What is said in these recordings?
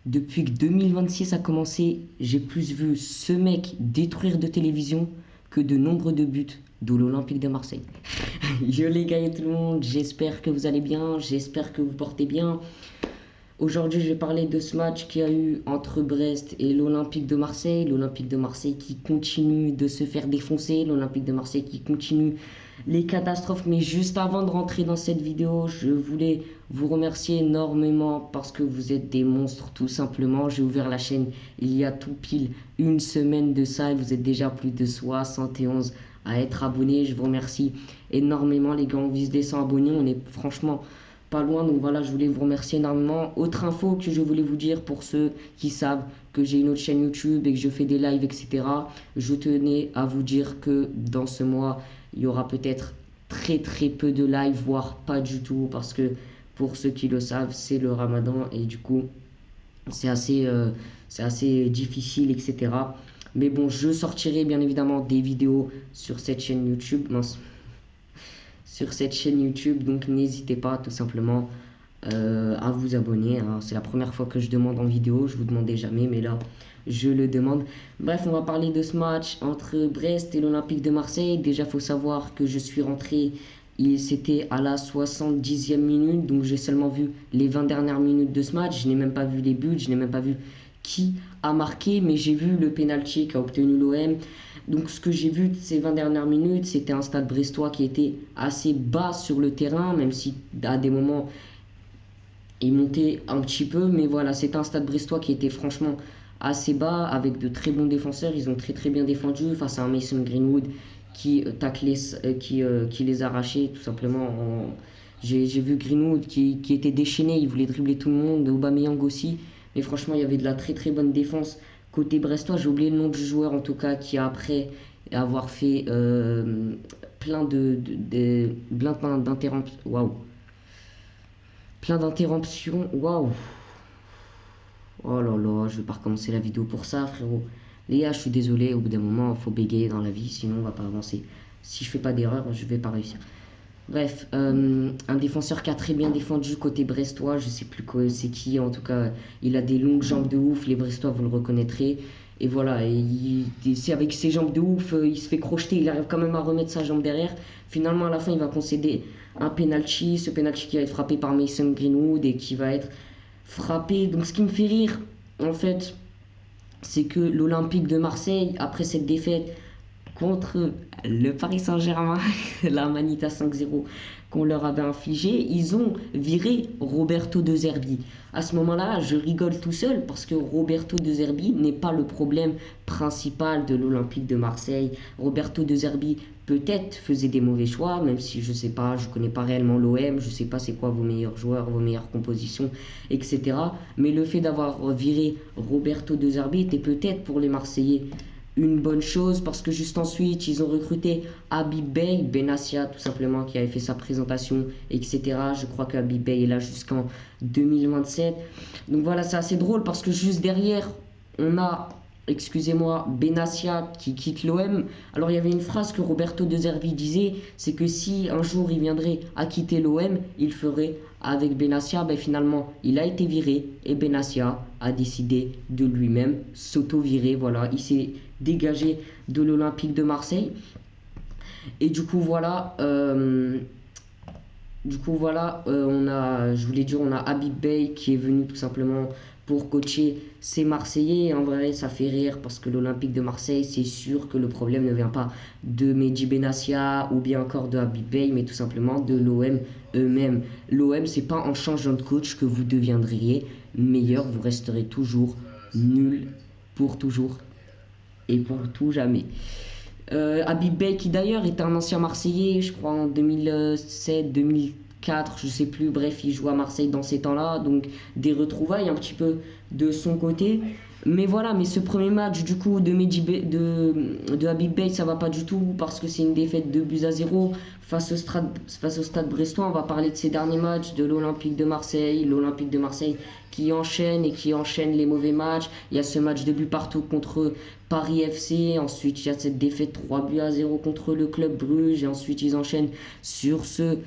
Depuis que 2026 a commencé, j'ai plus vu ce mec détruire de télévision que de nombre de buts de l'Olympique de Marseille. Yo les gars et tout le monde, j'espère que vous allez bien, j'espère que vous portez bien. Aujourd'hui, je vais parler de ce match qu'il y a eu entre Brest et l'Olympique de Marseille. L'Olympique de Marseille qui continue de se faire défoncer. L'Olympique de Marseille qui continue les catastrophes. Mais juste avant de rentrer dans cette vidéo, je voulais vous remercier énormément parce que vous êtes des monstres tout simplement. J'ai ouvert la chaîne il y a tout pile une semaine de ça et vous êtes déjà plus de 71 à être abonnés. Je vous remercie énormément les gars. On vise les 100 abonnés. On est franchement pas loin, donc voilà, je voulais vous remercier énormément. Autre info que je voulais vous dire pour ceux qui savent que j'ai une autre chaîne YouTube et que je fais des lives, etc. Je tenais à vous dire que dans ce mois, il y aura peut-être très peu de lives, voire pas du tout, parce que pour ceux qui le savent, c'est le Ramadan et du coup, c'est assez difficile, etc. Mais bon, je sortirai bien évidemment des vidéos sur cette chaîne YouTube. Mince, sur cette chaîne YouTube. Donc n'hésitez pas tout simplement à vous abonner. Hein. C'est la première fois que je demande en vidéo. Je vous demandais jamais, mais là, je le demande. Bref, on va parler de ce match entre Brest et l'Olympique de Marseille. Déjà, il faut savoir que je suis rentré. C'était à la 70e minute, donc j'ai seulement vu les 20 dernières minutes de ce match. Je n'ai même pas vu les buts, je n'ai même pas vu qui a marqué, mais j'ai vu le penalty qu'a obtenu l'OM. Donc ce que j'ai vu de ces 20 dernières minutes, c'était un stade brestois qui était assez bas sur le terrain, même si à des moments il montait un petit peu, mais voilà, c'est un stade brestois qui était franchement assez bas, avec de très bons défenseurs. Ils ont très bien défendu face à un Mason Greenwood qui qui les arrachait tout simplement. J'ai vu Greenwood qui était déchaîné, il voulait dribbler tout le monde, Aubameyang aussi, mais franchement il y avait de la très bonne défense côté brestois. J'ai oublié le nom du joueur en tout cas qui après avoir fait plein d'interruptions. Waouh! Plein d'interruptions. Waouh! Oh là là, je vais pas recommencer la vidéo pour ça, frérot. Les gars, je suis désolé, au bout d'un moment, il faut bégayer dans la vie, sinon on va pas avancer. Si je fais pas d'erreur, je vais pas réussir. Bref, un défenseur qui a très bien défendu côté brestois, je sais plus c'est qui, en tout cas, il a des longues jambes de ouf, les brestois vous le reconnaîtrez. Et voilà, c'est avec ses jambes de ouf, il se fait crocheter, il arrive quand même à remettre sa jambe derrière. Finalement, à la fin, il va concéder un penalty, ce penalty qui va être frappé par Mason Greenwood et qui va être frappé. Donc ce qui me fait rire, en fait, c'est que l'Olympique de Marseille, après cette défaite contre le Paris Saint-Germain, la Manita 5-0 qu'on leur avait infligé, ils ont viré Roberto De Zerbi. À ce moment-là, je rigole tout seul parce que Roberto De Zerbi n'est pas le problème principal de l'Olympique de Marseille. Roberto De Zerbi peut-être faisait des mauvais choix, même si je sais pas, je connais pas réellement l'OM, je sais pas c'est quoi vos meilleurs joueurs, vos meilleures compositions, etc. Mais le fait d'avoir viré Roberto De Zerbi était peut-être pour les Marseillais une bonne chose parce que juste ensuite ils ont recruté Habib Beye, Benassia tout simplement qui avait fait sa présentation, etc. Je crois que Habib Beye est là jusqu'en 2027. Donc voilà, c'est assez drôle parce que juste derrière on a, excusez-moi, Benassia qui quitte l'OM. Alors il y avait une phrase que Roberto De Zerbi disait, c'est que si un jour il viendrait à quitter l'OM, il ferait avec Benassia. Ben finalement il a été viré et Benassia a décidé de lui-même s'auto-virer. Voilà, il s'est dégagé de l'Olympique de Marseille. Et du coup voilà, je voulais dire, on a Habib Beye qui est venu tout simplement pour coacher ces Marseillais. Et en vrai, ça fait rire parce que l'Olympique de Marseille, c'est sûr que le problème ne vient pas de Mehdi Benassia ou bien encore de Habib Beye, mais tout simplement de l'OM eux-mêmes. L'OM, c'est pas en changeant de coach que vous deviendriez meilleur, vous resterez toujours nul pour toujours et pour tout jamais. Habib Beye qui d'ailleurs était un ancien Marseillais, je crois en 2007, 2004, je sais plus, bref, il joue à Marseille dans ces temps-là, donc des retrouvailles un petit peu de son côté. Mais voilà, mais ce premier match du coup de Habib Beye, ça va pas du tout parce que c'est une défaite de buts à 0 face au stade brestois. On va parler de ces derniers matchs de l'Olympique de Marseille qui enchaîne et qui enchaîne les mauvais matchs. Il y a ce match de but partout contre Paris FC, ensuite il y a cette défaite 3 buts à 0 contre le club Bruges et ensuite ils enchaînent sur ce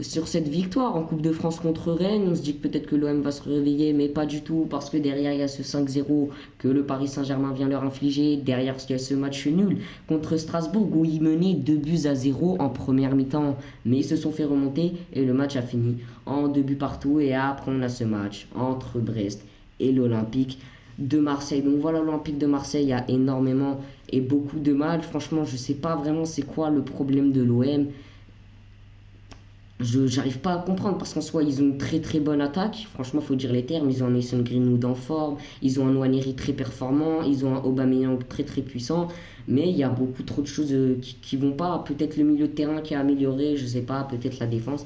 sur cette victoire en Coupe de France contre Rennes. On se dit que peut-être que l'OM va se réveiller, mais pas du tout, parce que derrière, il y a ce 5-0 que le Paris Saint-Germain vient leur infliger. Derrière, il y a ce match nul contre Strasbourg, où ils menaient 2-0 en première mi-temps, mais ils se sont fait remonter, et le match a fini en 2 buts partout. Et après, on a ce match entre Brest et l'Olympique de Marseille. Donc voilà, l'Olympique de Marseille a énormément et beaucoup de mal. Franchement, je sais pas vraiment c'est quoi le problème de l'OM. J'arrive pas à comprendre, parce qu'en soi ils ont une très très bonne attaque, franchement faut dire les termes. Ils ont un Mason Greenwood en forme, ils ont un Nwaneri très performant, ils ont un Aubameyang très très puissant, mais il y a beaucoup trop de choses qui vont pas. Peut-être le milieu de terrain qui a amélioré, je sais pas, peut-être la défense.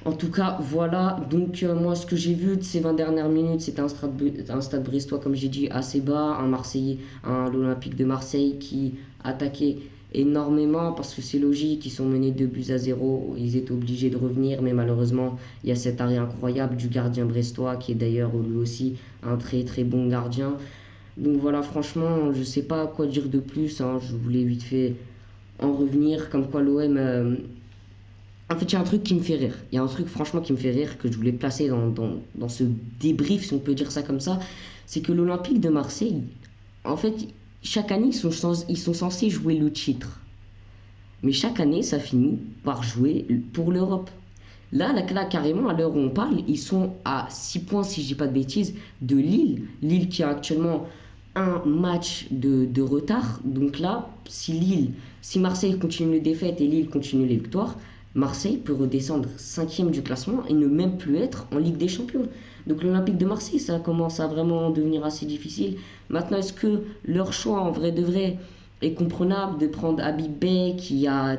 En tout cas, voilà. Donc, moi, ce que j'ai vu de ces 20 dernières minutes, c'était un stade brestois, comme j'ai dit, assez bas. Un Marseillais, l'Olympique de Marseille qui attaquait énormément, parce que c'est logique, ils sont menés 2-0. Ils étaient obligés de revenir, mais malheureusement, il y a cet arrêt incroyable du gardien brestois, qui est d'ailleurs lui aussi un très très bon gardien. Donc voilà, franchement, je sais pas quoi dire de plus, hein. Je voulais vite fait en revenir, comme quoi l'OM. En fait, il y a un truc qui me fait rire. Il y a un truc franchement qui me fait rire, que je voulais placer dans ce débrief, si on peut dire ça comme ça. C'est que l'Olympique de Marseille, en fait, chaque année, ils sont censés jouer le titre. Mais chaque année, ça finit par jouer pour l'Europe. Là, carrément, à l'heure où on parle, ils sont à 6 points, si je dis pas de bêtises, de Lille. Lille qui a actuellement un match de retard. Donc là, si Marseille continue les défaites et Lille continue les victoires, Marseille peut redescendre 5e du classement et ne même plus être en Ligue des Champions. Donc l'Olympique de Marseille, ça commence à vraiment devenir assez difficile. Maintenant, est-ce que leur choix, en vrai de vrai, est comprenable de prendre Habib Bey qui a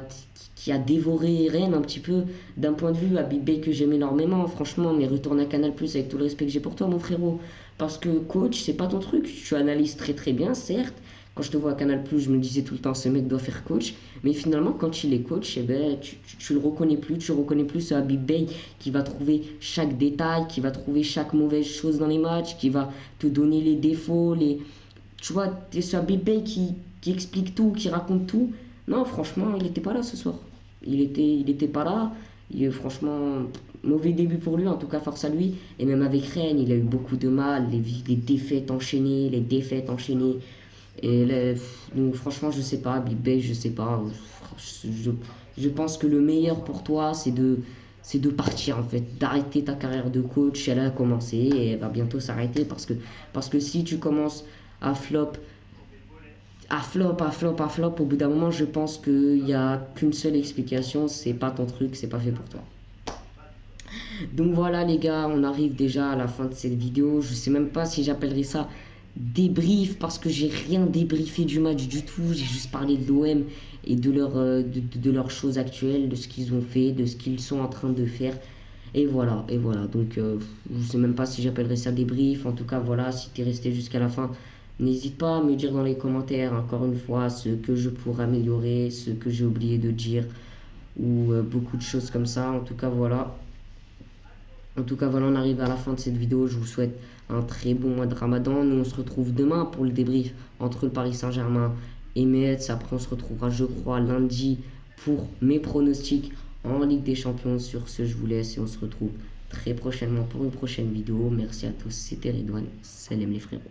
dévoré Rennes un petit peu? D'un point de vue, Habib Bey que j'aime énormément, franchement, mais retourne à Canal+, avec tout le respect que j'ai pour toi, mon frérot. Parce que coach, c'est pas ton truc. Tu analyses très très bien, certes. Quand je te vois à Canal+, je me disais tout le temps, ce mec doit faire coach. Mais finalement, quand il est coach, eh ben, tu le reconnais plus. Tu reconnais plus ce Habib Bey qui va trouver chaque détail, qui va trouver chaque mauvaise chose dans les matchs, qui va te donner les défauts, tu vois, t'es ce Habib Bey qui explique tout, qui raconte tout. Non, franchement, il n'était pas là ce soir. Il était pas là. Franchement, mauvais début pour lui, en tout cas, force à lui. Et même avec Rennes, il a eu beaucoup de mal. Les défaites enchaînées, les défaites enchaînées. Donc, franchement, je sais pas, Big Bay, je sais pas. Je, je pense que le meilleur pour toi, c'est de partir en fait, d'arrêter ta carrière de coach. Elle a commencé et elle va bientôt s'arrêter, parce que si tu commences à flop, à flop, au bout d'un moment, je pense qu'il n'y a qu'une seule explication, c'est pas ton truc, c'est pas fait pour toi. Donc voilà les gars, on arrive déjà à la fin de cette vidéo. Je sais même pas si j'appellerai ça débrief, parce que j'ai rien débriefé du match du tout. J'ai juste parlé de l'OM et de leurs choses actuelles, de ce qu'ils ont fait, de ce qu'ils sont en train de faire. Et voilà, et voilà. Donc je sais même pas si j'appellerai ça débrief. En tout cas voilà, si tu es resté jusqu'à la fin, n'hésite pas à me dire dans les commentaires encore une fois ce que je pourrais améliorer, ce que j'ai oublié de dire, ou beaucoup de choses comme ça. En tout cas voilà. En tout cas, voilà, on arrive à la fin de cette vidéo. Je vous souhaite un très bon mois de Ramadan. Nous, on se retrouve demain pour le débrief entre le Paris Saint-Germain et Metz. Après, on se retrouvera, je crois, lundi pour mes pronostics en Ligue des Champions. Sur ce, je vous laisse et on se retrouve très prochainement pour une prochaine vidéo. Merci à tous. C'était Redouane. Salam les frérots.